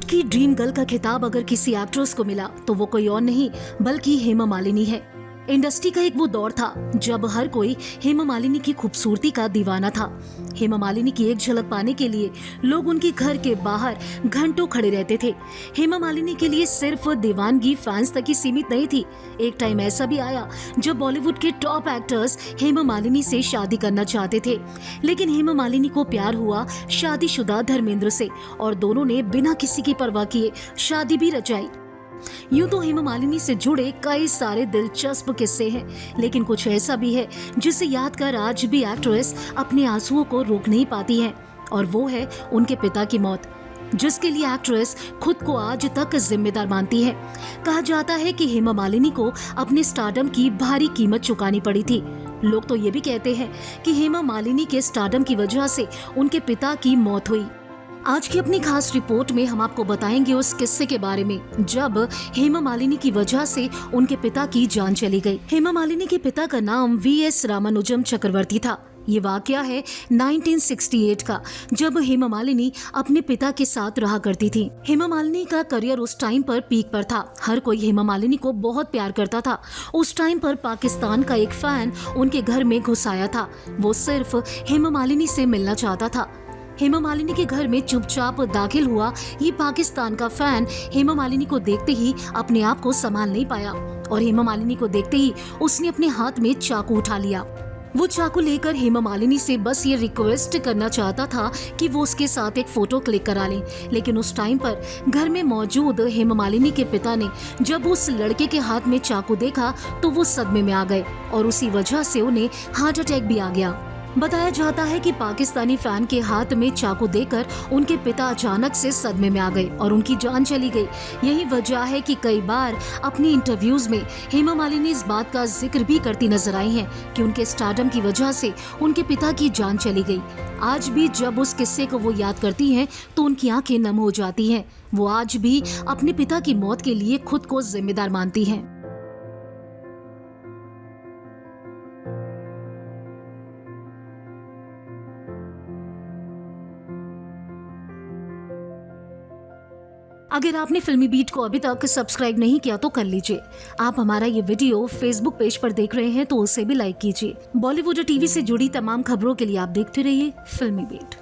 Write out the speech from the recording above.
बॉलीवुड की dream girl का खिताब अगर किसी एक्ट्रेस को मिला तो वो कोई और नहीं बल्कि हेमा मालिनी है। इंडस्ट्री का एक वो दौर था जब हर कोई हेमा मालिनी की खूबसूरती का दीवाना था। हेमा मालिनी की एक झलक पाने के लिए लोग उनके घर के बाहर घंटों खड़े रहते थे। हेमा मालिनी के लिए सिर्फ दीवानगी फैंस तक ही सीमित नहीं थी। एक टाइम ऐसा भी आया जब बॉलीवुड के टॉप एक्टर्स हेमा मालिनी से शादी करना चाहते थे, लेकिन हेमा मालिनी को प्यार हुआ शादीशुदा धर्मेंद्र से और दोनों ने बिना किसी की परवाह किए शादी भी रचाई। यूं तो हेमा मालिनी से जुड़े कई सारे दिलचस्प किस्से हैं, लेकिन कुछ ऐसा भी है जिसे याद कर आज भी एक्ट्रेस अपने आंसुओं को रोक नहीं पाती है, और वो है उनके पिता की मौत, जिसके लिए एक्ट्रेस खुद को आज तक जिम्मेदार मानती है। कहा जाता है कि हेमा मालिनी को अपने स्टारडम की भारी कीमत चुकानी पड़ी थी। लोग तो ये भी कहते हैं कि हेमा मालिनी के स्टारडम की वजह से उनके पिता की मौत हुई। आज की अपनी खास रिपोर्ट में हम आपको बताएंगे उस किस्से के बारे में जब हेमा मालिनी की वजह से उनके पिता की जान चली गई। हेमा मालिनी के पिता का नाम वीएस रामानुजम चक्रवर्ती था। ये वाकया है 1968 का, जब हेमा मालिनी अपने पिता के साथ रहा करती थी। हेमा मालिनी का करियर उस टाइम पर पीक पर था। हर कोई हेमा मालिनी को बहुत प्यार करता था। उस टाइम पर पाकिस्तान का एक फैन उनके घर में घुस आया था। वो सिर्फ हेमा मालिनी से मिलना चाहता था। हेमा मालिनी के घर में चुपचाप दाखिल हुआ ये पाकिस्तान का फैन हेमा मालिनी को देखते ही अपने आप को संभाल नहीं पाया और हेमा मालिनी को देखते ही उसने अपने हाथ में चाकू उठा लिया। वो चाकू लेकर हेमा मालिनी से बस ये रिक्वेस्ट करना चाहता था कि वो उसके साथ एक फोटो क्लिक करा लें, लेकिन उस टाइम पर घर में मौजूद हेमा मालिनी के पिता ने जब उस लड़के के हाथ में चाकू देखा तो वो सदमे में आ गए और उसी वजह से उन्हें हार्ट अटैक भी आ गया। बताया जाता है कि पाकिस्तानी फैन के हाथ में चाकू देकर उनके पिता अचानक से सदमे में आ गए और उनकी जान चली गई। यही वजह है कि कई बार अपनी इंटरव्यूज में हेमा मालिनी इस बात का जिक्र भी करती नजर आई हैं कि उनके स्टारडम की वजह से उनके पिता की जान चली गई। आज भी जब उस किस्से को वो याद करती हैं तो उनकी आंखें नम हो जाती हैं। वो आज भी अपने पिता की मौत के लिए खुद को जिम्मेदार मानती हैं। अगर आपने फिल्मी बीट को अभी तक सब्सक्राइब नहीं किया तो कर लीजिए। आप हमारा ये वीडियो फेसबुक पेज पर देख रहे हैं तो उसे भी लाइक कीजिए। बॉलीवुड और टीवी से जुड़ी तमाम खबरों के लिए आप देखते रहिए फिल्मी बीट।